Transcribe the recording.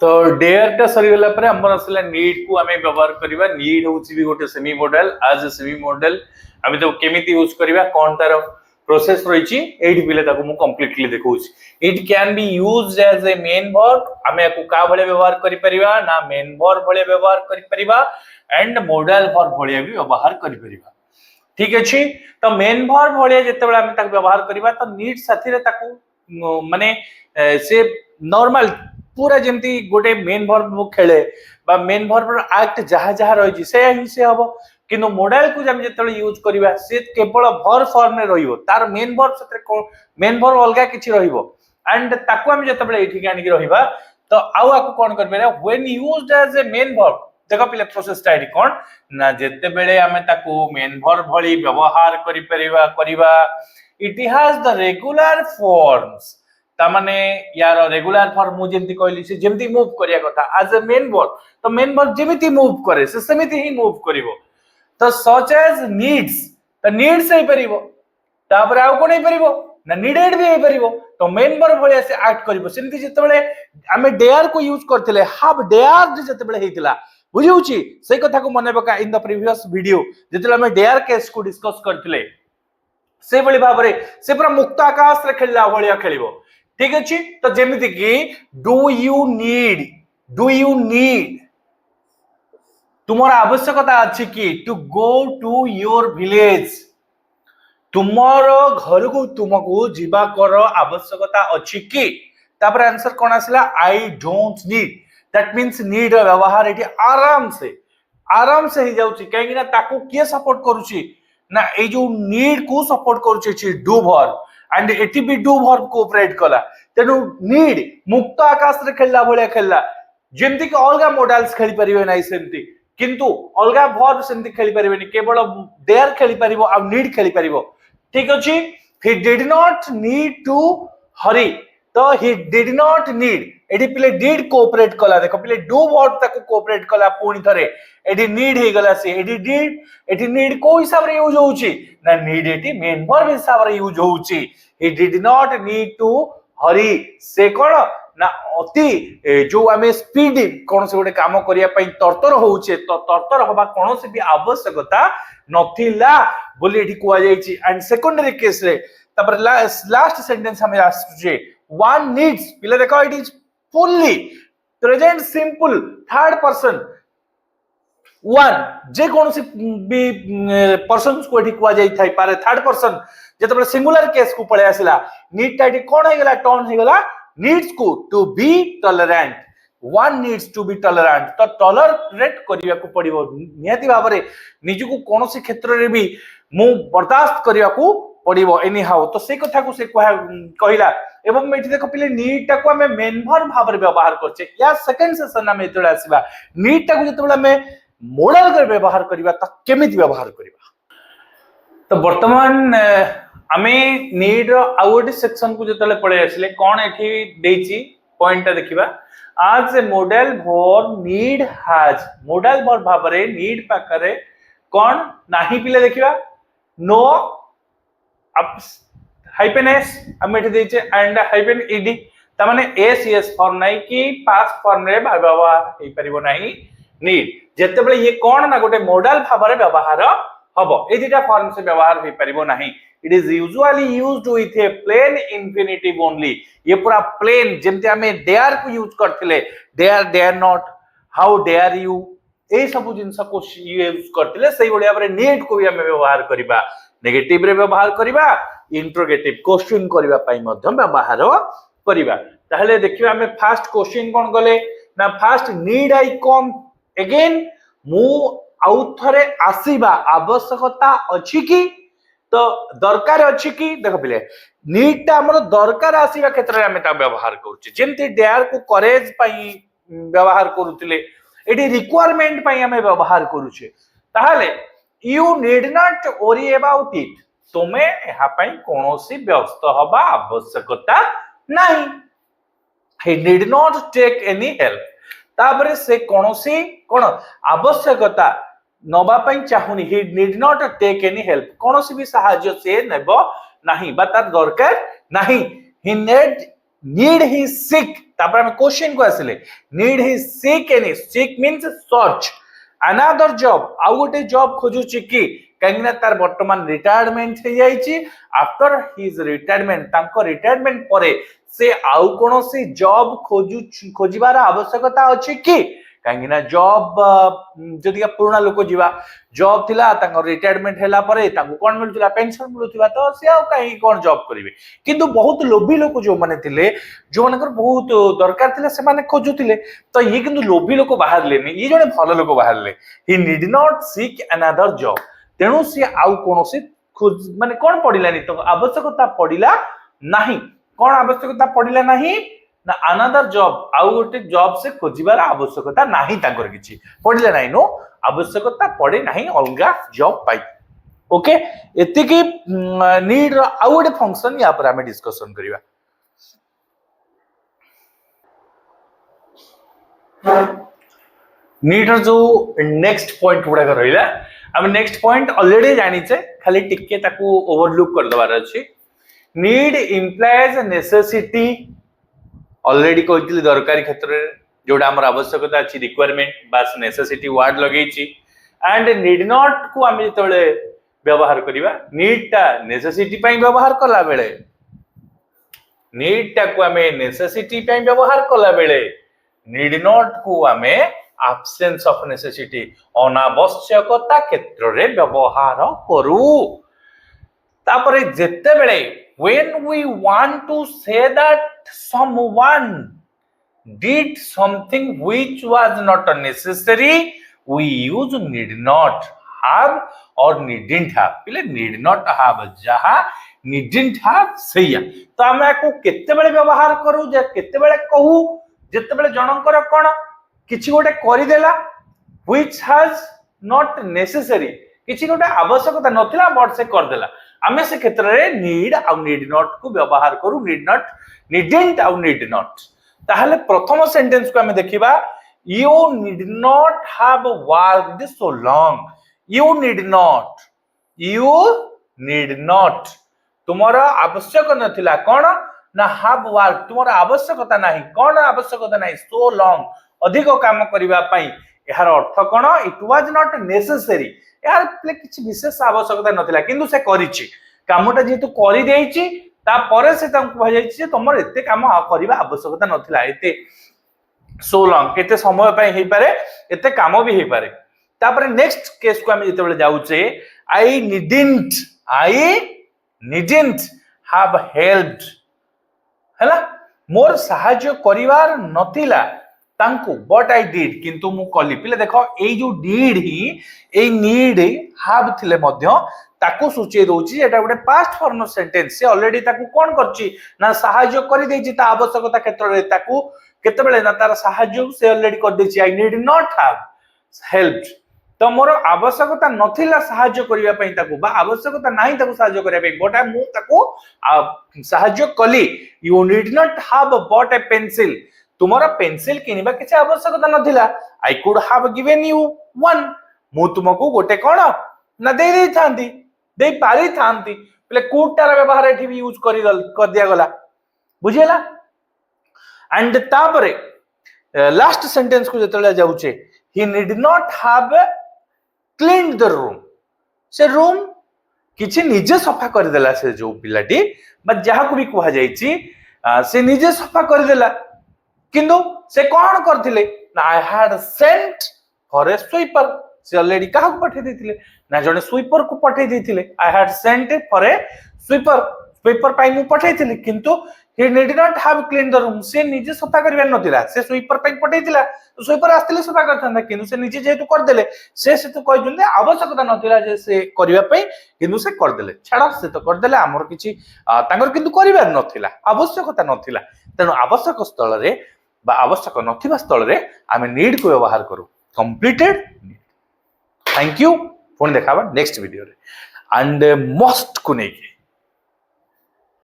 तो डेयर टा सरी गला परे हमर असला नीड को हमें व्यवहार करबा नीड होची भी गोटे semi model as a semi model हमें तो केमिति यूज करबा कोन तार प्रोसेस रहिची एठी पिले ताको मु कंप्लीटली देखौची it can be used as a main verb हमें को का भले व्यवहार करि परिबा ना मेन वर्ब भले व्यवहार करि परिबा एंड मॉडल वर्ब भले भी व्यवहार करि परिबा ठीक अछि तो मेन वर्ब भले जते बेला हमें ताको व्यवहार करबा तो नीड साथी रे ताको माने से नॉर्मल पूरा जेमती गोटे मेन वर्ब खेले बा मेन वर्ब एक्ट जहा जहा रही से ही से हबो किनो मॉडल को हम जतले यूज करबा से केवल वर्ब फॉर्म में रहिबो तार मेन वर्ब सतरे मेन वर्ब अलगा किछि रहिबो एंड ताको हम जतबेले एठी गानी के रहिबा तो आउ आको कोन करबे when used as a main verb देखो पिले प्रोसेस स्टाइल कोन ना जतेबेले हमें ताको मेन वर्ब भली व्यवहार करि परिबा it has the regular forms ता माने यार रेगुलर फॉर्म मु जेंती कहली से जेंती मूव करिया कथा एज अ मेन वर्ब तो मेन वर्ब जेमिति मूव करे से सेमिति ही मूव करिवो तो सच एज नीड्स तो नीड्स हे परिवो तापर आउ कोन हे परिवो ना नीडेड भी हे परिवो तो मेन वर्ब भले से एक्ट करिवो सेंती जतबेले हमें डेयर को यूज करथिले हैव डेयर जतबेले हेतिला बुझिउची से कथा को मने पका इन द प्रीवियस वीडियो जतबेले हमें डेयर केस को डिस्कस करथिले से बळी भाबरे से पूरा मुक्त आकाश रे खेलला भलिया खेलिवो ठीक अछि तो जेमिति कि डू यू नीड तुमर आवश्यकता अछि कि to go to your village तुमर घर को तुमको जीवा कर आवश्यकता अछि कि तापर आंसर कोन आसला I don't need that means need व्यवहार एठी आराम से ही जाउची काहे कि ना ताको के सपोर्ट करूची ना ए जो नीड को सपोर्ट करूची डू वर्ब एंड एटी भी डू वर्ब कोऑपरेट कला तेनु नीड मुक्त आकाश रे खेलला भलिया खेलला जेंति कि अलगा मॉडल्स खेली परिबे नै सेंति किंतु अलगा वर्ब सेंति खेली परिबेनी केवल देयर खेली परिबो आ नीड खेली परिबो ठीक अछि he did not need to hurry तो ही डिड नॉट नीड एडी पिले डिड कोऑपरेट कला देखो पिले डू वर्ब ताको कोऑपरेट कला पूर्ण थरे एडी नीड हे गला से एडी नीड को हिसाब रे यूज होउची ना नीड एटी मेन वर्ब हिसाब रे यूज होउची he did not need to hurry से कोन ना अति जो हमें स्पीड कोन से गोटे काम करिया पई तरतर होउचे तो तरतर होबा कोन से भी आवश्यकता नथिला बोली एठी कुआ जाईची एंड सेकेंडरी केस रे तबर लास्ट सेंटेंस हमें आछे वन नीड्स पिले देखो it is fully present simple third person one जे कौन सी भी पर्सन को एठी कुआ जाई थाई पारे थर्ड पर्सन जेतबे सिंगुलर केस को पळे आसिला नीड टाइट कोन हे गला टर्न हे गला नीड्स को to be tolerant one needs to be tolerant तो टॉलरेट करिया को पड़िबो नियति भाबरे निजु को कोन सी क्षेत्र रे भी मु बर्दाश्त करिया को पड़िबो एनी हाउ तो से कथा को से कहिला एवं एठी देखो पिले नीड टा को हमें मेन वर्ब भाबरे व्यवहार करछे या सेकंड सेशन में एतडा आसीबा नीड टा को जेतबेला में मॉडल कर व्यवहार करिबा त केमिति व्यवहार करिबा तो वर्तमान हमें नीड रो आउट सेक्शन को जतले पळे आसले कोन एठी देची पॉइंट देखिबा आज a modal verb need has modal verb भाबरे नीड पाकरे कोन नाही पिले देखिबा नो अप हाइफेन एस हम एठी देचे एंड हाइफेन ईडी त माने एस एस फॉर्म नाही कि पास्ट फॉर्म रे व्यवहार हे परिबो नाही नीड जेतेबेले ये कोन ना गोटे मॉडल भाबरे व्यवहार हबो ए दिटा फॉर्म से व्यवहार हे परिबो नाही it is usually used with a plain infinitive only ये पूरा प्लेन जेमते हमें डेयर को यूज करथिले dare not how dare you ए सब जिंस को यूज करथिले सही बढिया पर नीड को भी हमें व्यवहार करिबा नेगेटिव रे व्यवहार करिबा इंट्रोगेटिव क्वेश्चन करिबा पई मध्य व्यवहार करिबा ताहले देखिबा हमें फर्स्ट क्वेश्चन कोन गले ना first need I come again मु आउथरे आसीबा आवश्यकता अछि कि तो दरकार अछि कि देखो पिले नीड ता हमर दरकार आसीबा क्षेत्र रे हम ता व्यवहार करूची जेंति डेयर को करेज पई व्यवहार करूतिले एडी रिक्वायरमेंट पई हम व्यवहार करूचे ताहाले you need not worry about it तुमे एहा पई कोनोसी व्यस्त हबा आवश्यकता नाही he did not take any help ताबरे से कोनोसी कोन आवश्यकता नबा पई चाहुनी he did not take any help कोनोसी भी सहाय्य से नेबो नाही बा तार दरकार नाही he need he seek तापर हम क्वेश्चन को आसिले need he seek any seek means search another job आउ गोटे जॉब खोजुची कि कहीं तार वर्तमान रिटायरमेंट हो जाइए आफ्टर हिज रिटायरमेंट तांको रिटायरमेंट परे से आउ कोनोसी जॉब खोजिबार आवश्यकता अछि कि कहीं ना जॉब जदि पुराना लोक जीवा जॉब थिला तांको रिटायरमेंट हैला परे तांको कोन मिलुला पेंशन मिलुथिबा तो से आ कहीं कोन जॉब करिवे किंतु बहुत लोभी लोक जो माने थिले जो मानकर बहुत दरकार थिले से माने खोजुथिले तो ये किंतु लोभी लोक बाहरले नहीं ये जने भलो लोक बाहरले he need not seek another job तेणु सी आउ कोनोसी माने कोन पडिलानी तो आवश्यकता पडिला नाही कोन आवश्यकता पडिला नाही ना अनदर जॉब आउ गोटे जॉब से खोजिबार आवश्यकता नाही तांकर किछि पडिला नाही नो आवश्यकता पड़े नाही अलगा जॉब पाई ओके एति की नीड आउ गोटे फंक्शन या पर हमें डिस्कशन करिवा नीड जो नेक्स्ट पॉइंट गुडा रहिला हम नेक्स्ट पॉइंट ऑलरेडी जानिचे खाली टिके ताकू ओवरलुक कर दबार अछि नीड इंप्लाइज नेसेसिटी ऑलरेडी कहती दरकारी क्षेत्र में जोड़ा आम आवश्यकता अच्छी रिक्वायरमेंट बास नेसेसिटी वर्ड लगे एंड नीड नॉट को आम जो व्यवहार करवा नीड टा नेसेसिटी व्यवहार कला बेले नीड टा को आम नेसेसिटी व्यवहार कला बेले नीड नॉट को आम absence of necessity अनावश्यकता क्षेत्र रे व्यवहार करू तापरे जेते बेले when we want to say that someone did something which was not necessary we use need not have or needn't have पहले need not have जहा needn't have सैया तो आमे को केते बेले व्यवहार करू जे केते बेले कहू जेते बेले जनकर कोन किछि गोटे करि देला which has not necessary किछि गोटे आवश्यकता नथिला बट से कर देला आमे से क्षेत्र रे नीड आ नीड नॉट को व्यवहार करू नीड नॉट नीडेंट आ नीड नॉट ताहले प्रथम सेंटेंस को हमें देखिबा you need not have worked so long you need not तुम्हारा आवश्यक नथिला कोन ना have worked तुम्हारा आवश्यकता नाही कोन आवश्यकता नाही so long अधिक काम करिवा पई यार अर्थ कोन इट वाज नॉट नेसेसरी यार किछि विशेष आवश्यकता नथिला किंतु से करिछि कामटा जेतु करि देइछि ता परे से तम कह जाइछि जे तमर एते काम करिवा आवश्यकता नथिला एते सो लॉन्ग एते समय पई हेइ पारे एते काम भी हेइ पारे तापर नेक्स्ट केस को हम जेते बेले जाउछे आई निडंट हैव हेल्प्ड हैला मोर सहाय्य करिवार नथिला तांकु बट आई डिड किंतु मु कली पिले देखो ए जो did he a need have थिले मध्य ताकू सूचे दोची एटा गोटे पास्ट फॉर्म सेंटेंस से ऑलरेडी ताकू कोन करची ना सहाय्य करि देची ता आवश्यकता क्षेत्र रे ताकू केते बेले ना तार सहाय्य से ऑलरेडी कर देची I need not have helped तो मोर आवश्यकता नथिला सहाय्य करिया पई ताकू बा आवश्यकता नाही ताकू सहाय्य करिया पई बट मु ताकू सहाय्य कली you need not have bought a pencil तुम्हारा पेंसिल किनिबा किछि आवश्यकता नथिला I could have given you one मु तुमको गोटे कोन ना दे थांती दे पारी थांती पले कुटार व्यवहार एठी भी यूज कर दिया गला बुझिला एंड तापरे लास्ट सेंटेंस को जतले जाउछे he need not have cleaned the room से रूम किछि निजे सफा कर देला से जो पिलाटी बा जहा को भी कहा जाईची से निजे सफा कर देला किंतु से कौन करथिले ना I had sent for a sweeper से ऑलरेडी काहा को पठे देथिले ना जने स्वीपर को पठे देथिले I had sent for a sweeper पाई मु पठेथिले किंतु he need not have clean the room से निजे सफा करबा नथिला से स्वीपर पाई पठेथिला तो स्वीपर आस्तिले सफा करथांदा किंतु से निजे जेतु कर देले से तो कहि जने आवश्यकता नथिला जे से करबा पई किंतु से कर देले छाड़ा से तो कर देले हमर किछि तांगर किंतु करबा नथिला आवश्यकता नथिला तेनु आवश्यक स्थल रे बा आवश्यक नथिबा स्थल रे आमे नीड को व्यवहार करू कंप्लीटेड थैंक यू पुणी देखाबा नेक्स्ट वीडियो रे एंड मस्ट को नहीं